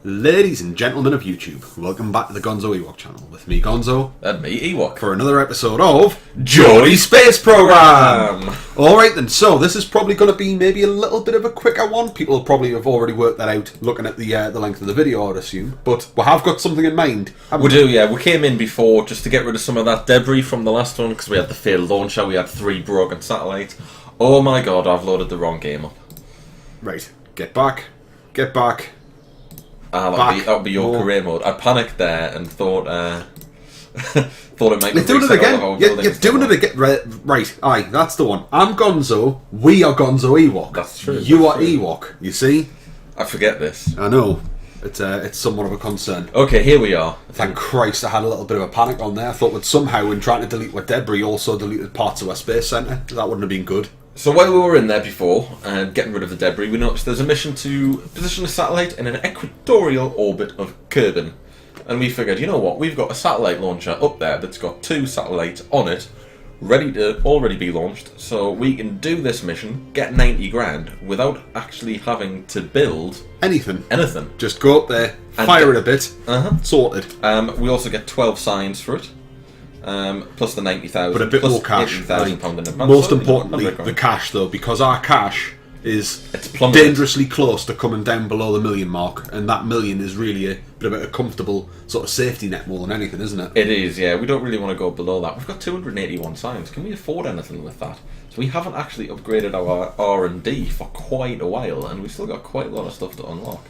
Ladies and gentlemen of YouTube, welcome back to the GonzoEwok channel with me, Gonzo, and me, Ewok, for another episode of Geordie Space Program. Alright then, so this is probably going to be maybe a little bit of a quicker one. People probably have already worked that out looking at the length of the video, I'd assume. But we have got something in mind. We do, yeah. We came in before just to get rid of some of that debris from the last one because we had the failed launcher, we had 3 broken satellites. Oh my god, I've loaded the wrong game up. Right, get back. That would be your career mode. I panicked there and thought thought it might be doing it again. You're doing it again. Right, aye, that's the one. I'm Gonzo. We are GonzoEwok. That's true. You are Ewok. You see? I forget this. I know. It's somewhat of a concern. Okay, here we are. Thank Christ I had a little bit of a panic on there. I thought we'd somehow, in trying to delete our debris, also deleted parts of our space centre. That wouldn't have been good. So while we were in there before, getting rid of the debris, we noticed there's a mission to position a satellite in an equatorial orbit of Kerbin. And we figured, you know what, we've got a satellite launcher up there that's got 2 satellites on it, ready to already be launched, so we can do this mission, get 90 grand, without actually having to build anything. Just go up there, fire it a bit, sorted. We also get 12 signs for it. Plus the 90,000, but a bit more cash. £80,000 in advance. Most importantly, the cash though, because our cash is dangerously close to coming down below the 1 million mark, and that 1 million is really a bit of a comfortable sort of safety net more than anything, isn't it? It is, yeah. We don't really want to go below that. We've got 281 signs. Can we afford anything with that? So we haven't actually upgraded our R&D for quite a while, and we've still got quite a lot of stuff to unlock.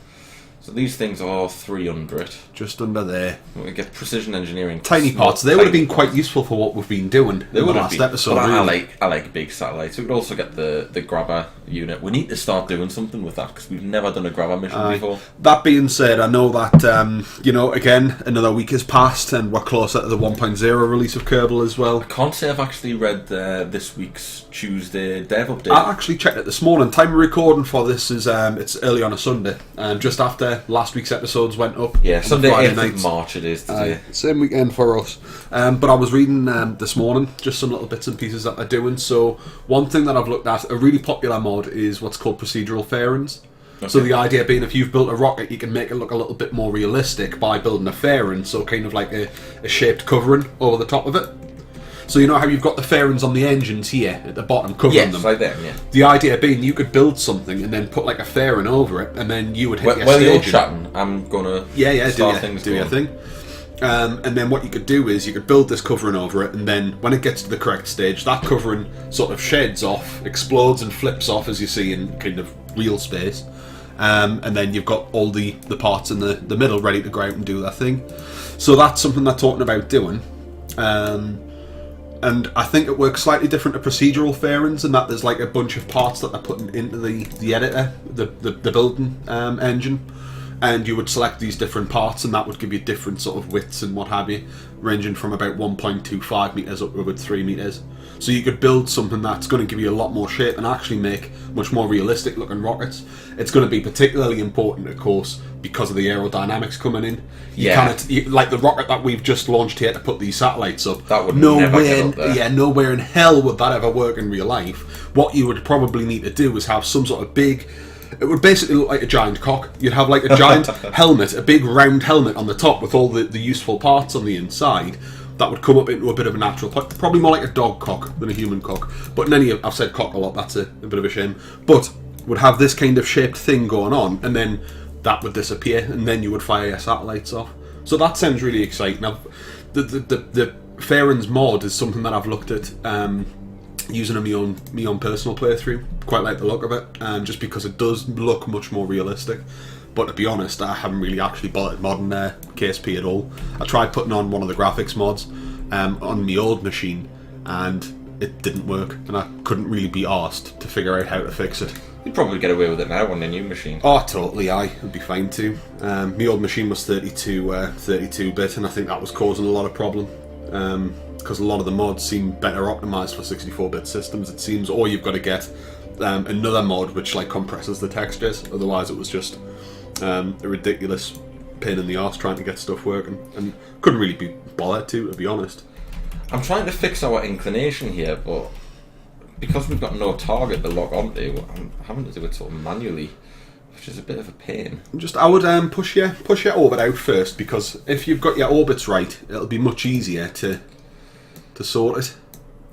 So these things are 300. Just under there. We get precision engineering. Tiny parts. They would have been quite usul for what we've been doing in the last episode. But really. I like big satellites. We could also get the grabber unit. We need to start doing something with that because we've never done a grabber mission before. That being said, I know that, again, another week has passed and we're closer to the 1.0 release of Kerbal as well. I can't say I've actually read this week's Tuesday dev update. I actually checked it this morning. Time of recording for this is it's early on a Sunday, and just after last week's episodes went up. Yeah, Sunday 8th of March it is today. Same weekend for us. But I was reading this morning just some little bits and pieces that they're doing. So one thing that I've looked at, a really popular mod, is what's called procedural fairings. Okay. So the idea being, if you've built a rocket, you can make it look a little bit more realistic by building a fairing, so kind of like a shaped covering over the top of it. So you know how you've got the fairings on the engines here at the bottom covering them? Yes, right there, yeah. The idea being you could build something and then put like a fairing over it, and then you would hit your While staging. you're chatting, I'm going to start things do your thing. And then what you could do is you could build this covering over it, and then when it gets to the correct stage, that covering sort of sheds off, explodes and flips off, as you see in kind of real space. And then you've got all the parts in the middle ready to go out and do their thing. So that's something they're talking about doing. And I think it works slightly different to procedural fairings in that there's like a bunch of parts that they're putting into the editor, the building engine, and you would select these different parts, and that would give you different sort of widths and what have you, ranging from about 1.25 metres up to about 3 metres. So you could build something that's going to give you a lot more shape and actually make much more realistic looking rockets. It's going to be particularly important, of course, because of the aerodynamics coming in. Like the rocket that we've just launched here to put these satellites up. That would never get up there. Yeah, nowhere in hell would that ever work in real life. What you would probably need to do is have some sort of big... It would basically look like a giant cock. You'd have like a giant helmet, a big round helmet on the top with all the useful parts on the inside. That would come up into a bit of a natural cock. Probably more like a dog cock than a human cock. But I've said cock a lot, that's a bit of a shame. But would have this kind of shaped thing going on, and then that would disappear, and then you would fire your satellites off. So that sounds really exciting. Now, the fairings mod is something that I've looked at using in my own personal playthrough. Quite like the look of it, just because it does look much more realistic. But to be honest, I haven't really actually bothered modding KSP at all. I tried putting on one of the graphics mods on my old machine, and it didn't work, and I couldn't really be asked to figure out how to fix it. You'd probably get away with it now on the new machine. Oh, totally, it'd be fine too. My old machine was 32-bit, and I think that was causing a lot of problem. Because a lot of the mods seem better optimized for 64-bit systems, it seems, or you've got to get another mod which like compresses the textures. Otherwise, it was just a ridiculous pain in the arse trying to get stuff working, and couldn't really be bothered to be honest. I'm trying to fix our inclination here, but because we've got no target to lock onto, I'm having to do it sort of manually which is a bit of a pain. I would push your orbit out first, because if you've got your orbits right, it'll be much easier to sort it.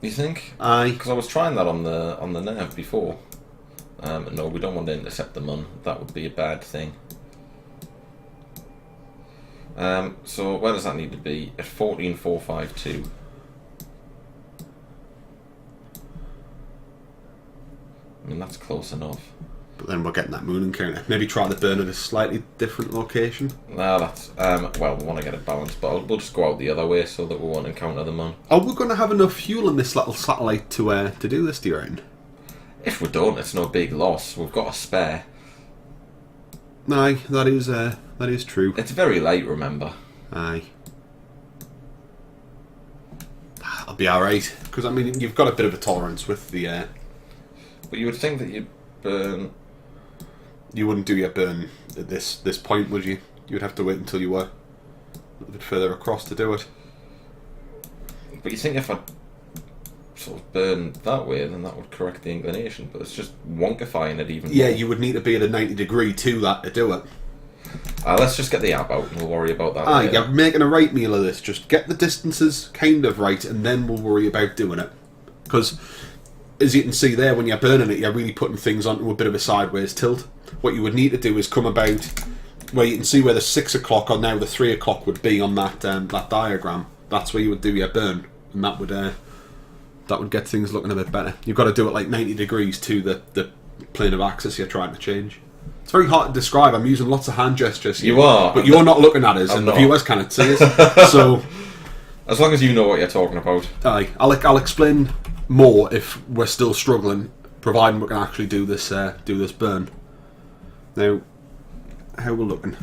You think? Aye. Because I was trying that on the nav before. No, we don't want to intercept the mun. That would be a bad thing. So where does that need to be? At 14,452. I mean, that's close enough. But then we're getting that moon encounter. Maybe try the burn at a slightly different location. No, that's well, we want to get it balanced, but we'll just go out the other way so that we won't encounter the mun. Are we going to have enough fuel in this little satellite to do this, do you reckon? If we don't, it's no big loss. We've got a spare. Aye, that is true. It's very light, remember. Aye. That'll be alright. Because, I mean, you've got a bit of a tolerance with the... But you would think that you'd burn... You wouldn't do your burn at this point, would you? You'd have to wait until you were a little bit further across to do it. But you think if I sort of burn that way, then that would correct the inclination. But it's just wonkifying it even Yeah, more. you would need to be at a 90 degree to that to do it. Let's just get the app out and we'll worry about that Aye, later. you're making a right meal of this. Just get the distances kind of right, and then we'll worry about doing it. Because, as you can see there, when you're burning it, you're really putting things onto a bit of a sideways tilt. What you would need to do is come about where you can see where the 6 o'clock or now the 3 o'clock would be on that that diagram. That's where you would do your burn, and that would get things looking a bit better. You've got to do it like 90 degrees to the plane of axis you're trying to change. It's very hard to describe. I'm using lots of hand gestures here. You are. But you're not looking at us, I'm and not. the viewers can't see us. So, As long as you know what you're talking about. aye, I'll explain more if we're still struggling, providing we can actually do this burn. Now, how we're looking.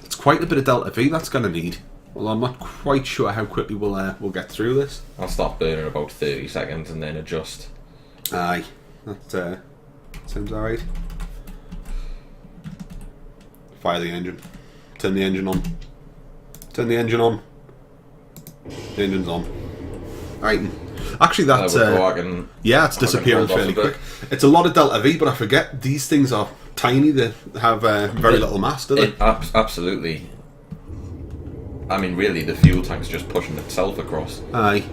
It's quite a bit of delta V that's going to need. Well, I'm not quite sure how quickly we'll get through this. I'll start burning about 30 seconds and then adjust. Aye, that sounds alright. Fire the engine. Turn the engine on. Turn the engine on. The engine's on. Right. Actually, that's yeah, it's disappearing fairly quick. It's a lot of delta V, but I forget these things are tiny. They have very little mass, do they? Absolutely. I mean, really, the fuel tank's just pushing itself across. Aye.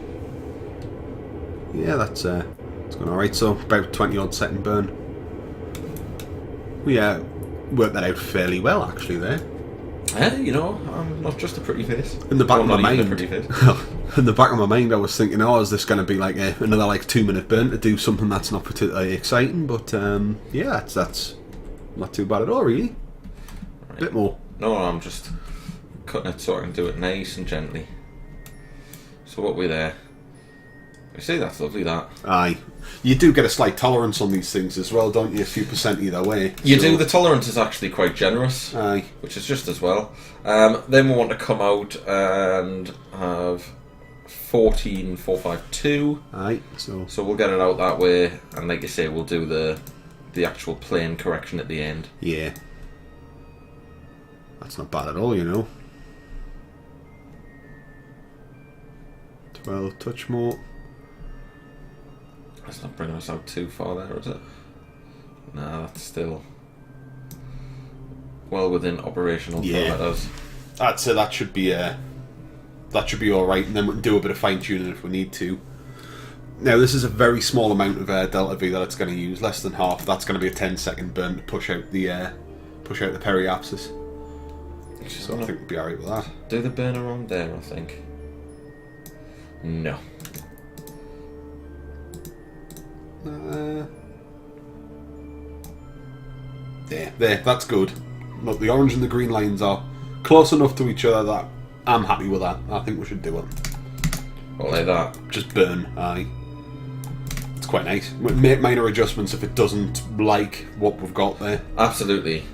Yeah, that's it's going alright. So about 20 odd second burn. We worked that out fairly well, actually. There. You know, I'm not just a pretty face. In the back of my not even mind, a pretty face. in the back of my mind, I was thinking, oh, is this going to be like another like 2-minute burn to do something that's not particularly exciting? But yeah, that's not too bad at all, really. Right. Bit more. No, I'm just cutting it so I can do it nice and gently. So what we're there. You see, that's lovely, that. Aye. You do get a slight tolerance on these things as well, don't you? A few percent either way. You do. The tolerance is actually quite generous. Aye. Which is just as well. Then we want to come out and have 14,452. Aye. So we'll get it out that way, and like you say, we'll do the actual plane correction at the end. Yeah. That's not bad at all, you know. 12 touch more. That's not bringing us out too far there, is it? Nah, that's still well within operational parameters. I'd say that should be all right, and then we can do a bit of fine tuning if we need to. Now, this is a very small amount of delta V that it's going to use, less than half. That's going to be a 10-second burn to push out the periapsis. So I think we'll be alright with that. Do the burn around there, I think. No. There, that's good. Look, the orange and the green lines are close enough to each other that I'm happy with that. I think we should do it. What, like that? Just burn, aye. It's quite nice. We make minor adjustments if it doesn't like what we've got there. Absolutely.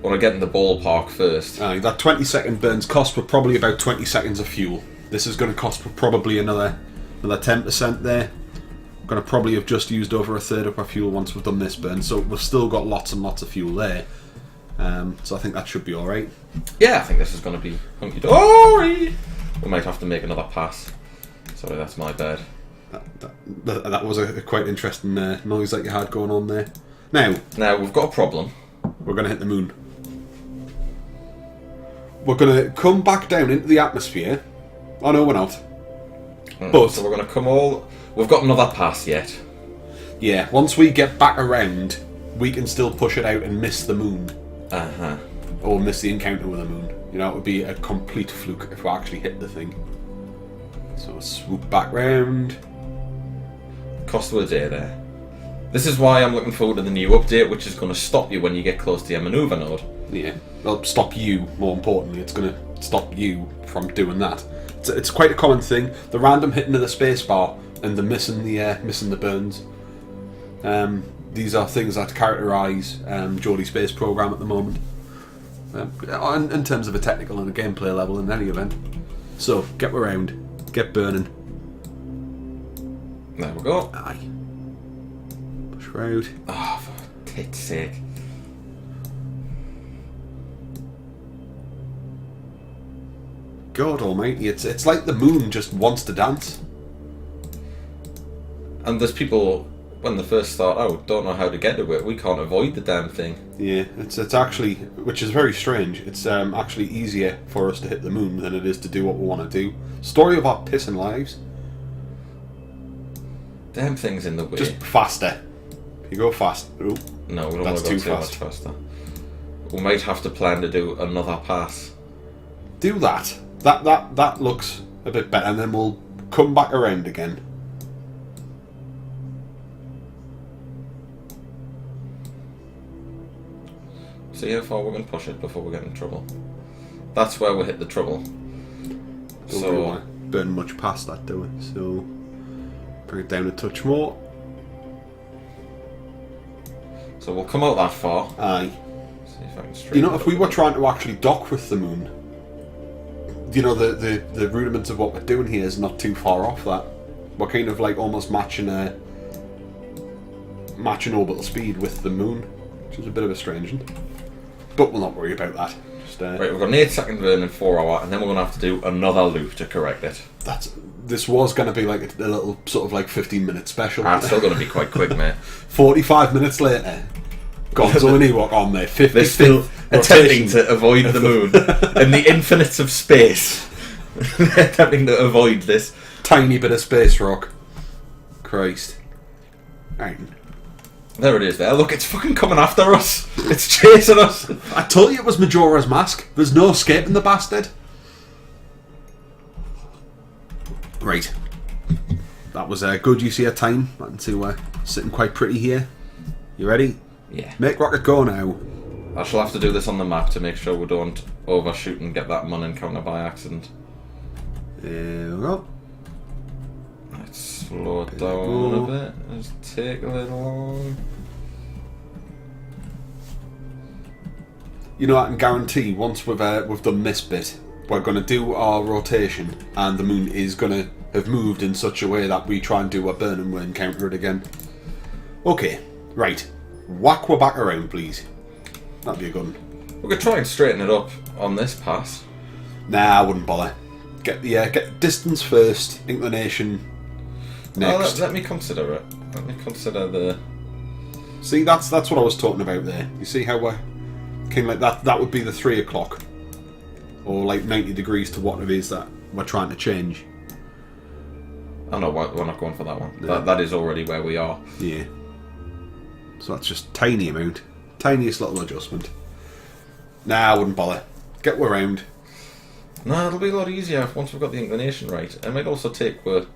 Want to get in the ballpark first. Aye, that 20-second burns cost for probably about 20 seconds of fuel. This is going to cost for probably another 10% there. We're going to probably have just used over a third of our fuel once we've done this burn, so we've still got lots and lots of fuel there. So I think that should be alright. Yeah, I think this is going to be hunky-dory. We might have to make another pass. Sorry, that's my bad. That was a quite interesting noise that you had going on there. Now we've got a problem. we're going to hit the moon. We're going to come back down into the atmosphere. Oh no, we're not. But so we're going to come all... We've got another pass yet. Yeah, once we get back around, we can still push it out and miss the moon. Uh-huh. Or miss the encounter with the moon. You know, it would be a complete fluke if we actually hit the thing. So swoop back round. Cost of a day there. This is why I'm looking forward to the new update, which is going to stop you when you get close to your manoeuvre node. Yeah, well, stop you, more importantly. It's going to stop you from doing that. It's quite a common thing. The random hitting of the spacebar and the missing the burns. These are things that characterise Geordie Space Program at the moment. In terms of a technical and a gameplay level in any event. So, get around. Get burning. There we go. Aye. Push round. Oh, for tit's sake. God almighty, it's like the moon just wants to dance. And there's people, when they first start out, don't know how to get to it. We can't avoid the damn thing. Yeah, it's actually, which is very strange, it's actually easier for us to hit the moon than it is to do what we want to do. Story about piss and lives. Damn thing's in the way. Just faster. You go fast. Ooh, no, we don't want that's to go too too much faster. We might have to plan to do another pass. Do that. That looks a bit better, and then we'll come back around again. See how far we're going to push it before we get in trouble. That's where we hit the trouble. Don't really want to burn much past that, do we? So bring it down a touch more. So we'll come out that far. Aye. See if I can straighten You know, it if we up. were trying to actually dock with the moon, you know, the rudiments of what we're doing here is not too far off that. We're kind of like almost matching orbital speed with the moon, which is a bit of a strange one. But we'll not worry about that. Just, right, we've got an 8-second burn in 4 hour, and then we're going to have to do another loop to correct it. This was going to be like a little sort of like 15-minute special. It's still going to be quite quick, mate. 45 minutes later, GonzoEwok on there. 50. They're still attempting to avoid the moon and the infinites of space. They're attempting to avoid this tiny bit of space rock. Christ. Right. There it is there. Look, it's fucking coming after us. It's chasing us. I told you it was Majora's Mask. There's no escaping the bastard. Right. That was a good use of your time. I can see we're sitting quite pretty here. You ready? Yeah. Make rocket go now. I shall have to do this on the map to make sure we don't overshoot and get that mun encounter by accident. There we go. Let's slow it down a bit. Let's take a little long. You know, I can guarantee once we've done this bit, we're going to do our rotation, and the moon is going to have moved in such a way that we try and do a burn and we'll encounter it again. Okay, right. Whack we're back around, please. That'd be a good one. We could try and straighten it up on this pass. Nah, I wouldn't bother. Get distance first, inclination next. Let me consider it. Let me consider the... See, that's what I was talking about there. You see how we're kind of like that? That would be the 3 o'clock. Or like 90 degrees to what it is that we're trying to change. Oh no, we're not going for that one. No. That is already where we are. Yeah. So that's just tiny amount. Tiniest little adjustment. Nah, I wouldn't bother. Get around. No, it'll be a lot easier once we've got the inclination right. It might also take out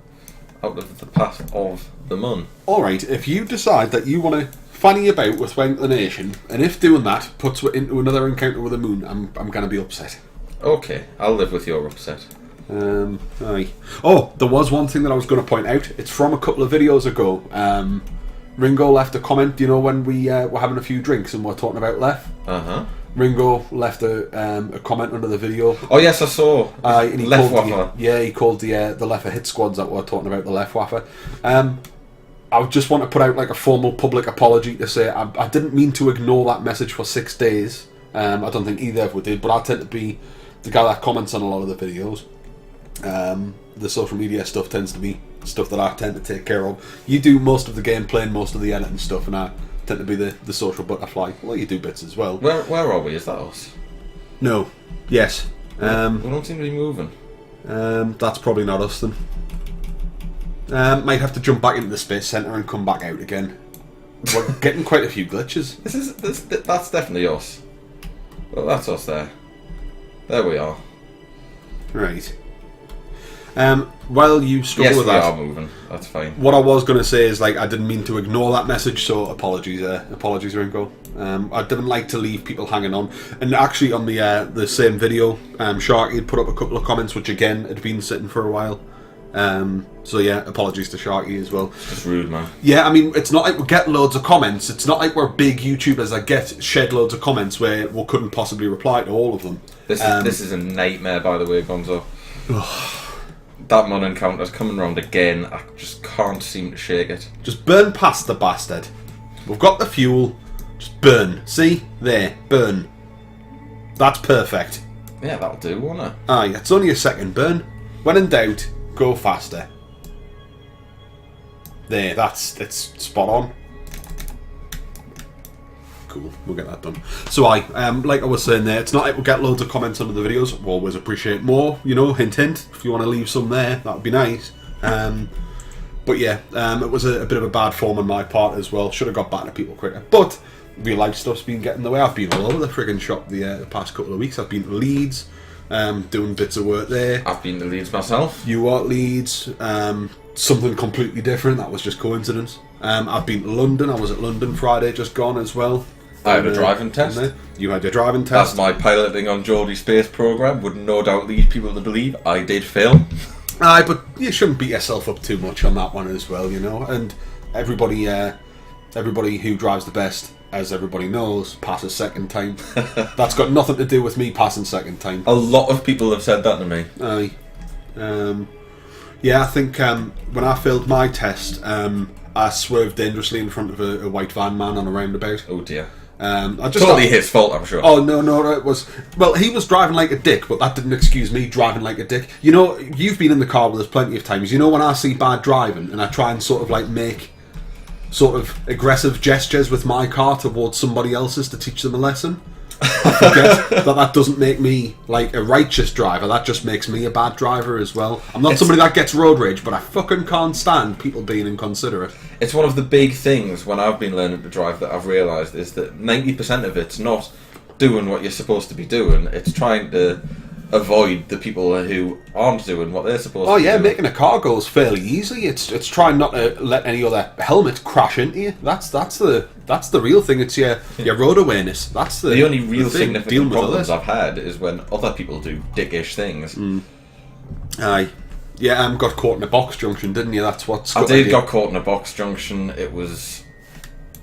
of the path of the mun. Alright, if you decide that you want to fanny about with inclination, and if doing that puts it into another encounter with the moon, I'm going to be upset. Okay, I'll live with your upset. Aye. Oh, there was one thing that I was going to point out. It's from a couple of videos ago. Ringo left a comment, you know, when we were having a few drinks and we're talking about Left. Uh-huh. Ringo left a comment under the video. Oh yes, I saw. And he Left called Waffer. he called the Left hit squads that we're talking about the Left Waffer. I just want to put out like a formal public apology to say I didn't mean to ignore that message for 6 days. I don't think either of us did, but I tend to be the guy that comments on a lot of the videos. The social media stuff tends to be stuff that I tend to take care of. You do most of the gameplay and most of the editing stuff, and I tend to be the social butterfly. Well, you do bits as well. Where are we? Is that us? No. Yes. We don't seem to be moving. That's probably not us then. Might have to jump back into the space center and come back out again. We're getting quite a few glitches. That's definitely us. Well, that's us there. There we are. Right. While you struggle with that, yes, we are moving. That's fine. what I was going to say is, like, I didn't mean to ignore that message, so apologies. Apologies, Ringo. I didn't like to leave people hanging on. And actually, on the same video, Sharky had put up a couple of comments, which again had been sitting for a while. So yeah, apologies to Sharky as well. It's rude, man. Yeah, I mean, it's not like we get loads of comments. It's not like we're big YouTubers that get shed loads of comments where we couldn't possibly reply to all of them. This is a nightmare, by the way, Gonzo. That mon encounter's coming round again. I just can't seem to shake it. Just burn past the bastard. We've got the fuel. Just burn. See? There. Burn. That's perfect. Yeah, that'll do, won't it? Aye, it's only a second burn. When in doubt, go faster. There, it's spot on. Cool, we'll get that done. So like I was saying there, it's not like we'll get loads of comments under the videos. We'll always appreciate more, you know, hint hint. If you want to leave some there, that would be nice. But yeah, it was a bit of a bad form on my part as well. Should have got back to people quicker. But real life stuff's been getting in the way. I've been all over the friggin' shop the past couple of weeks. I've been to Leeds, doing bits of work there. I've been to Leeds myself. You are at Leeds. Something completely different. That was just coincidence. I've been to London. I was at London Friday, just gone as well. I had a driving test. You had your driving test. As my piloting on Geordie space program would no doubt lead people to believe, I did fail. Aye, but you shouldn't beat yourself up too much on that one as well, you know. And everybody who drives the best, as everybody knows, passes second time. That's got nothing to do with me passing second time. A lot of people have said that to me. Aye. Yeah, I think when I failed my test, I swerved dangerously in front of a white van man on a roundabout. Oh dear. Totally his fault, I'm sure. Oh no, it was. Well, he was driving like a dick, but that didn't excuse me driving like a dick. You know, you've been in the car with us plenty of times. You know, when I see bad driving and I try and sort of like make sort of aggressive gestures with my car towards somebody else's to teach them a lesson. I forget that doesn't make me like a righteous driver. That just makes me a bad driver as well. I'm not somebody that gets road rage, but I fucking can't stand people being inconsiderate. It's one of the big things when I've been learning to drive that I've realised is that 90% of it's not doing what you're supposed to be doing. It's trying to avoid the people who aren't doing what they're supposed to be doing. Making a car goes fairly easy. It's trying not to let any other helmet crash into you. That's the real thing. It's your road awareness. That's the only real significant problems I've had is when other people do dickish things. Aye. Yeah, got caught in a box junction, didn't you? That's what's. I did got caught in a box junction. It was.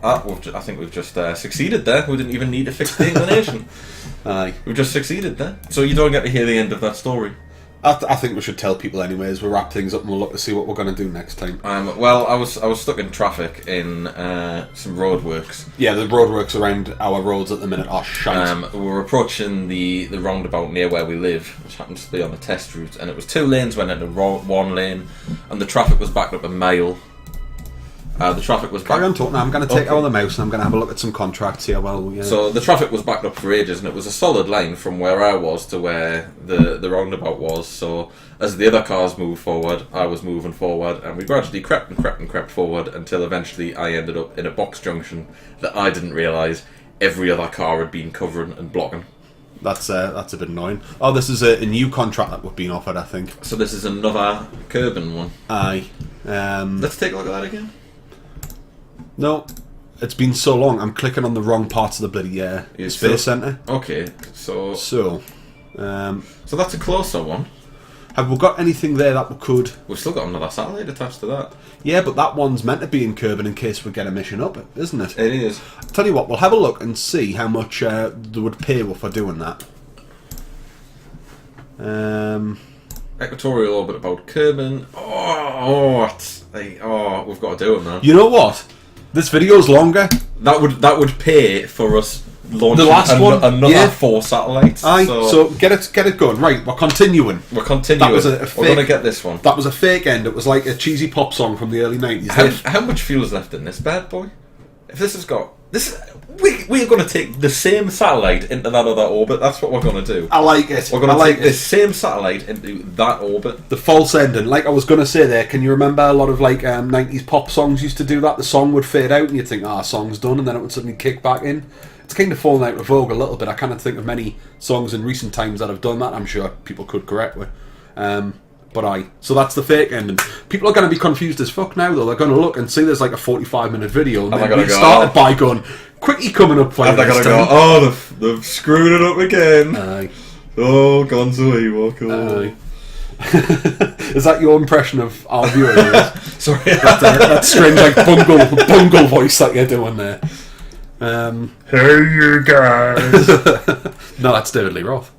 I think we've just succeeded there. We didn't even need to fix the inclination. Aye. We've just succeeded there. So you don't get to hear the end of that story. I think we should tell people anyways. We'll wrap things up and we'll look to see what we're going to do next time. Well, I was stuck in traffic in some roadworks. Yeah, the roadworks around our roads at the minute are shite. We're approaching the roundabout near where we live, which happens to be on the test route, and it was 2 lanes went into one lane, and the traffic was backed up a mile. The traffic was Carry on talking. I'm going to take out the mouse and I'm going to have a look at some contracts here. So the traffic was backed up for ages, and it was a solid line from where I was to where the roundabout was. So as the other cars moved forward, I was moving forward, and we gradually crept forward until eventually I ended up in a box junction that I didn't realise every other car had been covering and blocking. That's a bit annoying. Oh, this is a new contract that we've been offered, I think. So this is another curbing one. Aye. Let's take a look at that again. No, it's been so long. I'm clicking on the wrong parts of the bloody space centre. Okay, so that's a closer one. Have we got anything there that we could? We've still got another satellite attached to that. Yeah, but that one's meant to be in Kerbin in case we get a mission up, isn't it? It is. I'll tell you what, we'll have a look and see how much they would pay for doing that. Equatorial orbit about Kerbin. We've got to do it, man. You know what? This video's longer. That would pay for us launching the last one, another 4 satellites. Aye, so get it going. Right, we're continuing. That was a fake, we're going to get this one. That was a fake end. It was like a cheesy pop song from the early 90s. How much fuel is left in this bad boy? If this has got We're going to take the same satellite into that other orbit. That's what we're going to do. I like it. We're going to take this same satellite into that orbit. The false ending. Like I was going to say there, can you remember a lot of like 90s pop songs used to do that? The song would fade out and you'd think, song's done, and then it would suddenly kick back in. It's kind of fallen out of vogue a little bit. I can't think of many songs in recent times that have done that. I'm sure people could correct me. So that's the fake ending. People are going to be confused as fuck now, though. They're going to look and see there's like a 45-minute video, and then we started by going, quickie coming up for you. And they're going to go, they've screwed it up again. Aye. Oh, GonzoEwok. Aye. Is that your impression of our viewers? Sorry. that strange like bungle voice that you're doing there. Hey you guys. No, that's David Lee Roth.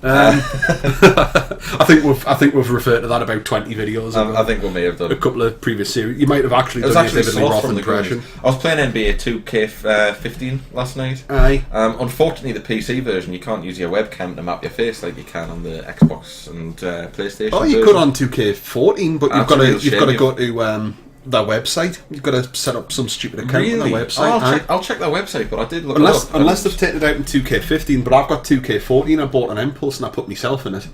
I think we've referred to that about 20 videos ago. I think we may have done a couple of previous series. You might have actually done a David Lee Roth impression. I was playing NBA 2K15 last night. Aye. Unfortunately, the PC version, you can't use your webcam to map your face like you can on the Xbox and PlayStation. Oh, you could on 2K14, but you've got to go to their website. You've got to set up some stupid account on their website. I'll check their website, but I did look unless they've taken it out in 2K15, but I've got 2K14. I bought an Impulse and I put myself in it.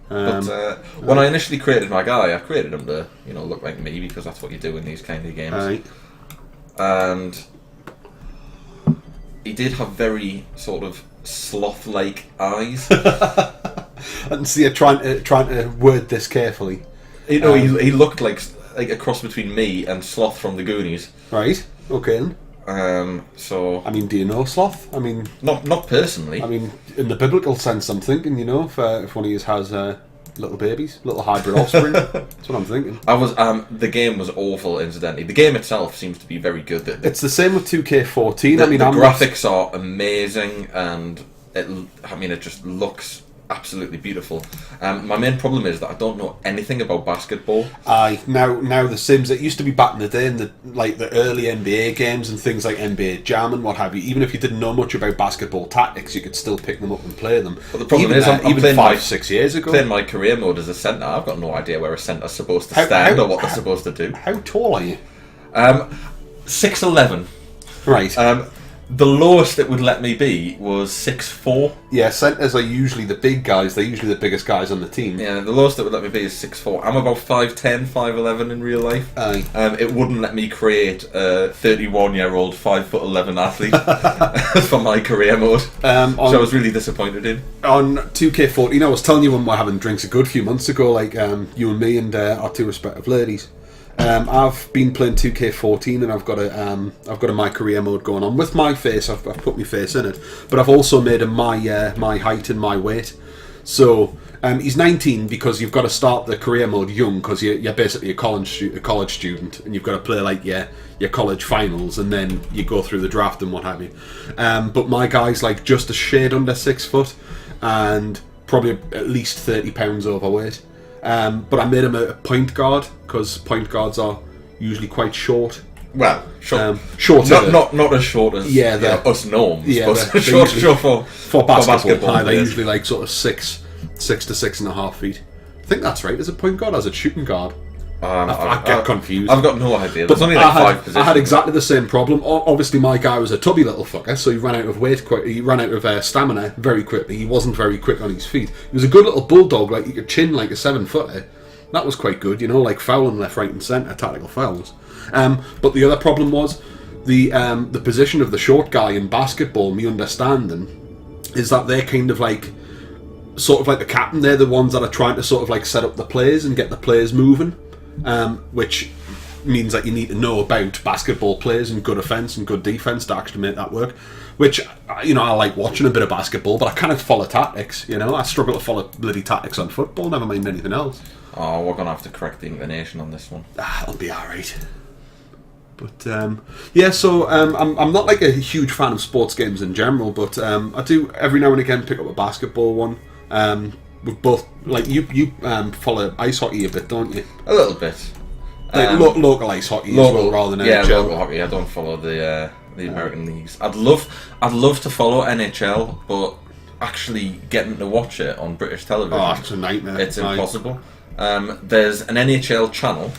When I initially created my guy, I created him to look like me, because that's what you do in these kind of games. Aye. And he did have very sort of sloth-like eyes. And so you're trying to word this carefully. He looked like a cross between me and Sloth from the Goonies. Right. Okay. So I mean, do you know Sloth? I mean, not personally. I mean, in the biblical sense, I'm thinking. If one of you has little babies, little hybrid offspring. That's what I'm thinking. The game was awful. Incidentally, the game itself seems to be very good. It's the same with 2K14. The graphics are amazing, and it just looks absolutely beautiful. My main problem is that I don't know anything about basketball. Aye, now the Sims. It used to be back in the day, in the early NBA games and things like NBA Jam and what have you. Even if you didn't know much about basketball tactics, you could still pick them up and play them. But the problem is, I'm even playing 5-6 years ago, playing my career mode as a centre. I've got no idea where a centre's supposed to stand or what they're supposed to do. How tall are you? 6'11". Right. The lowest it would let me be was 6'4". Yeah, centres are usually the big guys. They're usually the biggest guys on the team. Yeah, the lowest it would let me be is 6'4". I'm about 5'10", 5'11" in real life. Aye. It wouldn't let me create a 31-year-old 5'11" athlete for my career mode. So I was really disappointed in. On 2K14, I was telling you when we were having drinks a good few months ago, like you and me and our two respective ladies. I've been playing 2K14 and I've got a my career mode going on with my face. I've put my face in it, but I've also made him my height and my weight. So he's 19 because you've got to start the career mode young, because you're basically a college student and you've got to play like your college finals, and then you go through the draft and what have you. But my guy's like just a shade under 6 foot and probably at least 30 pounds overweight. But I made him a point guard, because point guards are usually quite short. Well, short. Not as short as us norms. Yeah, but short for basketball. They're usually like sort of 6 to 6.5 feet. I think that's right. Is it point guard or is it shooting guard? I get confused. I've got no idea. But there's only like 5 positions. I had exactly the same problem. Obviously, my guy was a tubby little fucker, so he ran out of weight quick. He ran out of stamina very quickly. He wasn't very quick on his feet. He was a good little bulldog, like he could chin like a 7-footer. That was quite good, like fouling left, right, and centre, tactical fouls. But the other problem was the position of the short guy in basketball. My understanding is that they're kind of like, sort of like the captain. They're the ones that are trying to sort of like set up the plays and get the players moving. Which means that you need to know about basketball players and good offence and good defence to actually make that work. Which, I like watching a bit of basketball, but I can't follow tactics, I struggle to follow bloody tactics on football, never mind anything else. Oh, we're going to have to correct the inclination on this one. It'll be alright. But, so I'm not like a huge fan of sports games in general, but I do every now and again pick up a basketball one. We've both, like, you follow ice hockey a bit, don't you? A little bit. Like local ice hockey as well, rather than NHL. Yeah, local hockey. I don't follow the American leagues. I'd love to follow NHL, but actually getting to watch it on British television, it's a nightmare. It's impossible. There's an NHL channel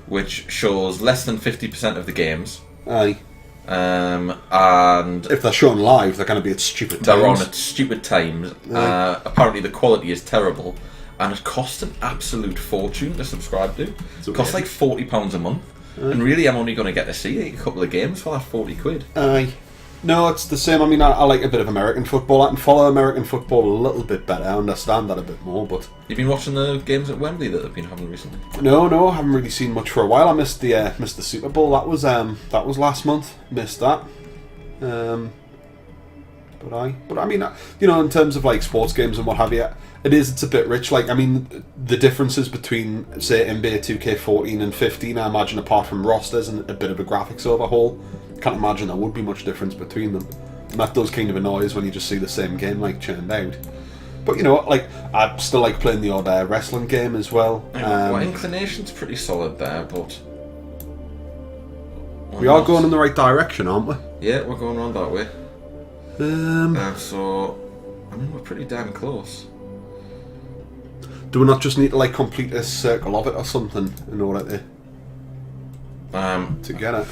which shows less than 50% of the games. Aye. And if they're shown live, they're going to be at stupid times. they're on at stupid times. Apparently the quality is terrible, and it costs an absolute fortune to subscribe to. It costs like £40 a month, and really I'm only going to get to see a couple of games for that 40 quid. Aye. No, it's the same. I mean, I like a bit of American football. I can follow American football a little bit better. I understand that a bit more, but... You've been watching the games at Wembley that they've been having recently? No, I haven't really seen much for a while. I missed the Super Bowl. That was last month. Missed that. But I mean, you know, in terms of like sports games and what have you, it's a bit rich. Like, I mean, the differences between, say, NBA 2K14 and 15, I imagine, apart from rosters and a bit of a graphics overhaul, can't imagine there would be much difference between them. And that does kind of annoy us when you just see the same game like churned out. But you know what, like, I still like playing the odd wrestling game as well. Well, inclination's pretty solid there, but we are going in the right direction, aren't we? Yeah, we're going around that way. So I mean, we're pretty damn close. Do we not just need to like complete a circle of it or something in order to get it?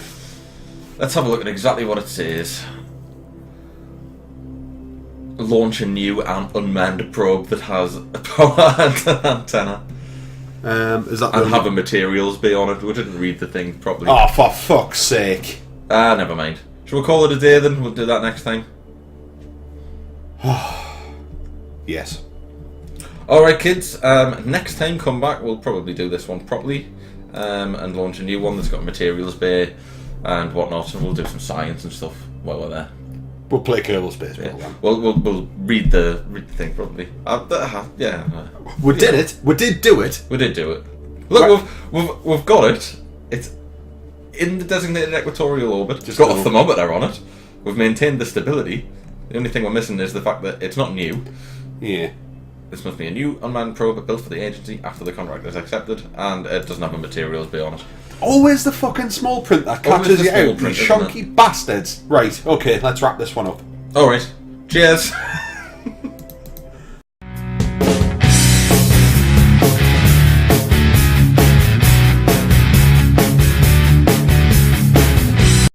Let's have a look at exactly what it says. Launch a new and unmanned probe that has a power antenna. Is that and have a materials bay on it. We didn't read the thing properly. Oh, for fuck's sake. Never mind. Shall we call it a day then? We'll do that next time. Yes. Alright kids, next time come back we'll probably do this one properly and launch a new one that's got a materials bay and whatnot, and we'll do some science and stuff while we're there. We'll play Kerbal Space Program. We'll read the thing properly. We did it. We did do it. We did do it. Look, we've got it. It's in the designated equatorial orbit. It's got a thermometer on it. We've maintained the stability. The only thing we're missing is the fact that it's not new. Yeah. This must be a new unmanned probe built for the agency after the contract is accepted, and it doesn't have a materials bay on it. Always the fucking small print that catches you out, you shonky bastards. Right, okay, let's wrap this one up. Alright. Cheers.